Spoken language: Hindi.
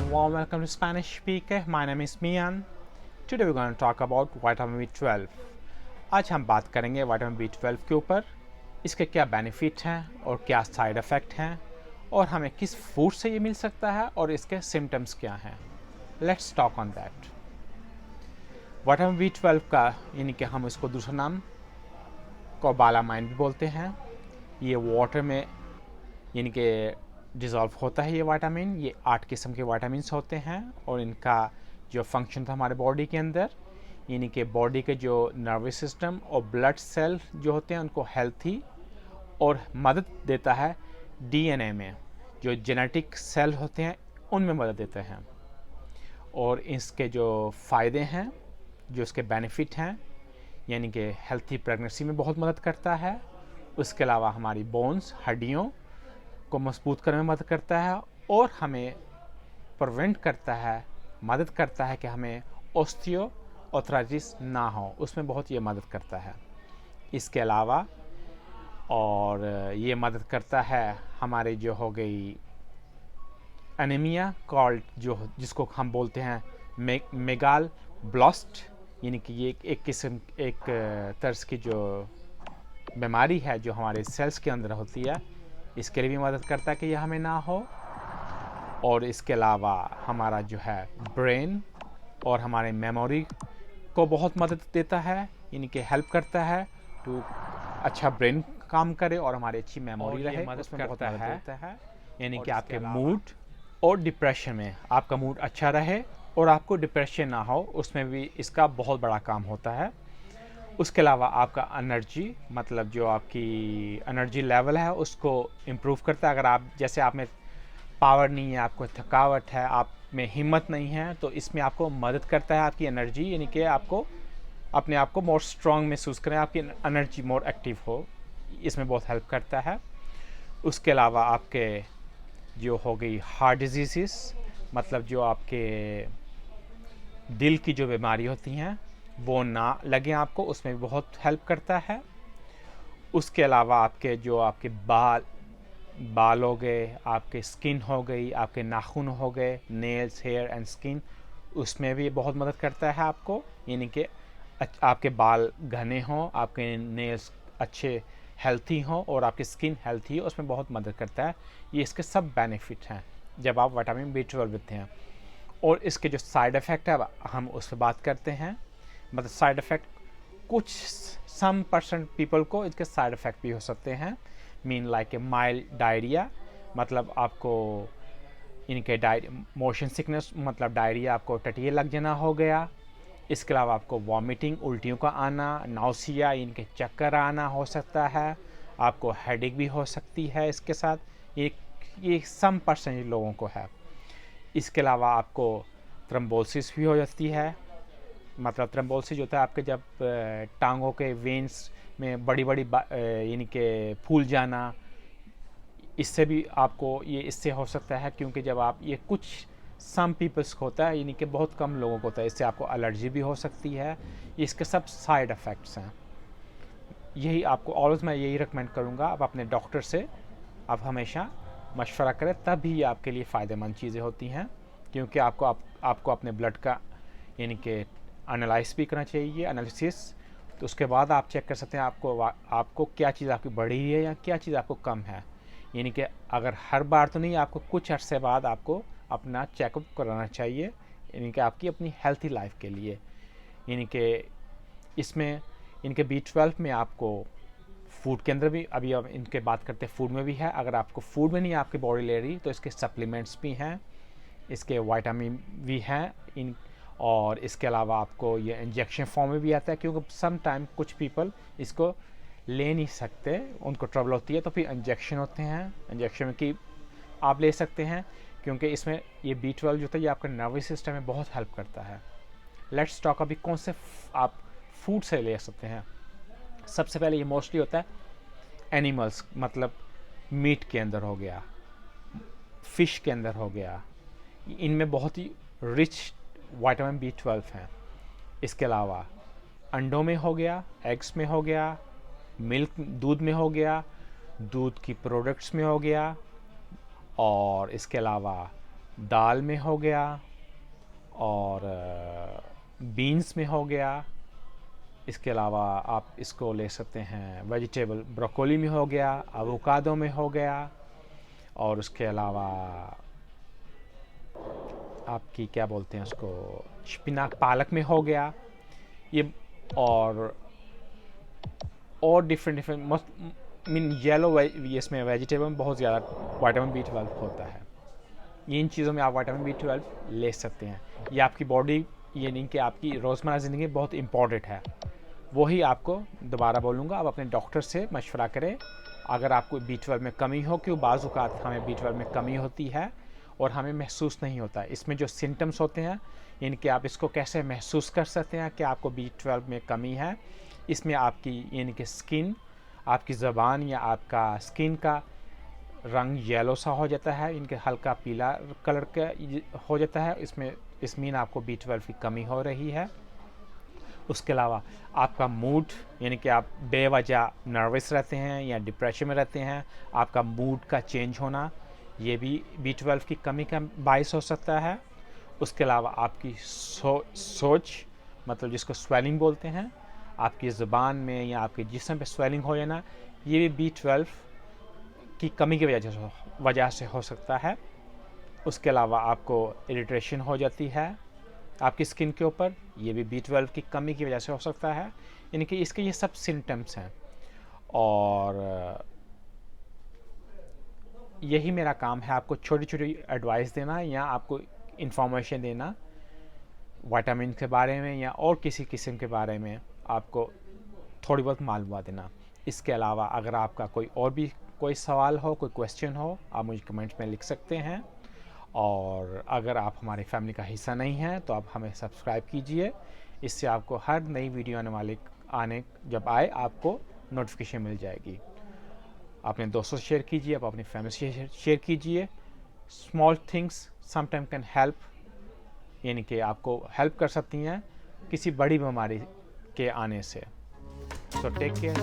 warm welcome to Spanish Speaker. My name is Mian. Today we're going to talk about vitamin B12. आज हम बात करेंगे विटामिन B12 के ऊपर, इसके क्या बेनिफिट हैं और क्या साइड इफ़ेक्ट हैं और हमें किस फूड से ये मिल सकता है और इसके सिम्टम्स क्या हैं. Let's talk on that. Vitamin B12 का यानी कि हम इसको दूसरा नाम कोबालामाइन भी बोलते हैं. ये वाटर में यानी कि डिज़ोल्व होता है. ये विटामिन, ये 8 किस्म के विटामिन्स होते हैं और इनका जो फंक्शन था हमारे बॉडी के अंदर, यानी कि बॉडी के जो नर्वस सिस्टम और ब्लड सेल जो होते हैं उनको हेल्थी और मदद देता है. डीएनए में जो जेनेटिक सेल होते हैं उनमें मदद देते हैं. और इसके जो फ़ायदे हैं, जो इसके बेनिफिट हैं, यानी कि हेल्थी प्रेगनेंसी में बहुत मदद करता है. उसके अलावा हमारी बोन्स, हड्डियों को मजबूत करने में मदद करता है और हमें प्रिवेंट करता है, मदद करता है कि हमें ऑस्टियोआर्थराइटिस ना हो, उसमें बहुत ये मदद करता है. इसके अलावा और ये मदद करता है हमारे जो हो गई एनीमिया कॉल्ड, जिसको हम बोलते हैं मेगाल ब्लास्ट, यानी कि ये एक तर्ज की जो बीमारी है जो हमारे सेल्स के अंदर होती है, इसके लिए भी मदद करता है कि यह हमें ना हो. और इसके अलावा हमारा जो है ब्रेन और हमारे मेमोरी को बहुत मदद देता है, यानी कि हेल्प करता है टू अच्छा ब्रेन काम करे और हमारी अच्छी मेमोरी रहे. मदद करता है यानी कि आपके मूड और डिप्रेशन में आपका मूड अच्छा रहे और आपको डिप्रेशन ना हो, उसमें भी इसका बहुत बड़ा काम होता है. उसके अलावा आपका एनर्जी, मतलब जो आपकी एनर्जी लेवल है उसको इम्प्रूव करता है. अगर आप में पावर नहीं है, आपको थकावट है, आप में हिम्मत नहीं है, तो इसमें आपको मदद करता है आपकी एनर्जी, यानी कि आपको अपने आप को मोर स्ट्रॉन्ग महसूस करें, आपकी एनर्जी मोर एक्टिव हो, इसमें बहुत हेल्प करता है. उसके अलावा आपके जो हो गई हार्ट डिजीज़, मतलब जो आपके दिल की जो बीमारी होती हैं वो ना लगे आपको, उसमें भी बहुत हेल्प करता है. उसके अलावा आपके बाल हो गए, आपके स्किन हो गई, आपके नाखून हो गए, नेल्स, हेयर एंड स्किन, उसमें भी बहुत मदद करता है आपको, यानी कि आपके बाल घने हों, आपके नेल्स अच्छे हेल्थी हों और आपकी स्किन हेल्थी हो, उसमें बहुत मदद करता है. ये इसके सब बेनिफिट हैं जब आप विटामिन B12 लेते हैं. और इसके जो साइड इफ़ेक्ट है हम उस पर बात करते हैं. मतलब साइड इफ़ेक्ट कुछ सम % पीपल को इसके साइड इफ़ेक्ट भी हो सकते हैं. Mean like a mild diarrhoea, मतलब आपको इनके मोशन सिकनेस, मतलब डायरिया, आपको टटिए लग जाना हो गया. इसके अलावा आपको वॉमिटिंग, उल्टियों का आना, नाउसिया, इनके चक्कर आना हो सकता है. आपको हेडेक भी हो सकती है इसके साथ. ये सम % लोगों को है. इसके अलावा आपको थ्रोम्बोसिस भी हो जाती है. मतलब थ्रोम्बोसिस जो होता है आपके जब टांगों के वेन्स में बड़ी यानी कि फूल जाना, इससे भी आपको इससे हो सकता है, क्योंकि जब आप ये कुछ सम पीपल्स को होता है, यानी कि बहुत कम लोगों को होता है. इससे आपको एलर्जी भी हो सकती है. इसके सब साइड इफ़ेक्ट्स हैं. यही आपको ऑलवेज मैं यही रिकमेंड करूँगा, आप अपने डॉक्टर से आप हमेशा मशवरा करें, तब भी ये आपके लिए फ़ायदेमंद चीज़ें होती हैं. क्योंकि आपको अपने ब्लड का यानी कि एनालाइज भी करना चाहिए, एनालिसिस. तो उसके बाद आप चेक कर सकते हैं आपको क्या चीज़ आपकी बढ़ी है या क्या चीज़ आपको कम है. यानी कि अगर हर बार तो नहीं, आपको कुछ अरसे बाद आपको अपना चेकअप कराना चाहिए, यानी कि आपकी अपनी हेल्थी लाइफ के लिए. यानी कि इसमें इनके B12 में आपको फूड के अंदर भी, अभी अब इनके बात करते हैं फूड में भी है. अगर आपको फूड में नहीं आपकी बॉडी ले रही तो इसके सप्लीमेंट्स भी हैं, इसके विटामिन भी हैं और इसके अलावा आपको ये इंजेक्शन फॉर्म में भी आता है, क्योंकि सम टाइम कुछ पीपल इसको ले नहीं सकते, उनको ट्रबल होती है, तो फिर इंजेक्शन होते हैं. इंजेक्शन की आप ले सकते हैं, क्योंकि इसमें ये B12 जो होता है ये आपका नर्वस सिस्टम में बहुत हेल्प करता है. लेट्स टॉक अभी कौन से आप फूड से ले सकते हैं. सबसे पहले ये मोस्टली होता है एनिमल्स, मतलब मीट के अंदर हो गया, फिश के अंदर हो गया, इनमें बहुत ही रिच विटामिन B12 हैं. इसके अलावा अंडों में हो गया, एग्स में हो गया, मिल्क दूध में हो गया, दूध की प्रोडक्ट्स में हो गया, और इसके अलावा दाल में हो गया और बीन्स में हो गया। इसके अलावा आप इसको ले सकते हैं वेजिटेबल, ब्रोकोली में हो गया, एवोकाडो में हो गया, और उसके अलावा आपकी क्या बोलते हैं उसको, स्पिनाक, पालक में हो गया ये। और डिफरेंट मीन येलो इसमें वेजिटेबल में बहुत ज़्यादा विटामिन B12 होता है। इन चीज़ों में आप विटामिन B12 ले सकते हैं। ये आपकी बॉडी, ये नहीं कि आपकी रोज़मर्रा ज़िंदगी में बहुत इम्पॉर्टेंट है। वही आपको दोबारा बोलूँगा, आप अपने डॉक्टर से मशवरा करें अगर आपको B12 में कमी हो, क्यों बाज़ औक़ात हमें B12 में कमी होती है और हमें महसूस नहीं होता। इसमें जो सिम्टम्स होते हैं, इनके आप इसको कैसे महसूस कर सकते हैं कि आपको B12 में कमी है। इसमें आपकी यानी कि स्किन, आपकी ज़बान या आपका स्किन का रंग येलो सा हो जाता है, इनके हल्का पीला कलर का हो जाता है। इस मीन आपको B12 की कमी हो रही है। उसके अलावा आपका मूड, यानी कि आप बेवजह नर्वस रहते हैं या डिप्रेशन में रहते हैं, आपका मूड का चेंज होना, ये भी B12 की कमी का बायस हो सकता है। उसके अलावा आपकी सोच, मतलब जिसको स्वेलिंग बोलते हैं, आपकी ज़ुबान में या आपके जिस्म पे स्वेलिंग हो जाना, ये भी B12 की कमी की वजह से हो सकता है। उसके अलावा आपको इरिटेशन हो जाती है आपकी स्किन के ऊपर, ये भी B12 की कमी की वजह से हो सकता है। यानी कि इसके ये सब सिम्टम्स हैं, और यही मेरा काम है, आपको छोटी छोटी एडवाइस देना या आपको इन्फॉर्मेशन देना विटामिन के बारे में या और किसी किस्म के बारे में, आपको थोड़ी बहुत मालूमात देना। इसके अलावा अगर आपका कोई सवाल हो, कोई क्वेश्चन हो, आप मुझे कमेंट्स में लिख सकते हैं। और अगर आप हमारी फैमिली का हिस्सा नहीं हैं तो आप हमें सब्सक्राइब कीजिए। इससे आपको हर नई वीडियो जब आए आपको नोटिफिकेशन मिल जाएगी। अपने दोस्तों से शेयर कीजिए, आप अपनी फैमिली से शेयर कीजिए। Small things sometime can help, यानी कि आपको हेल्प कर सकती हैं किसी बड़ी बीमारी के आने से। So take care.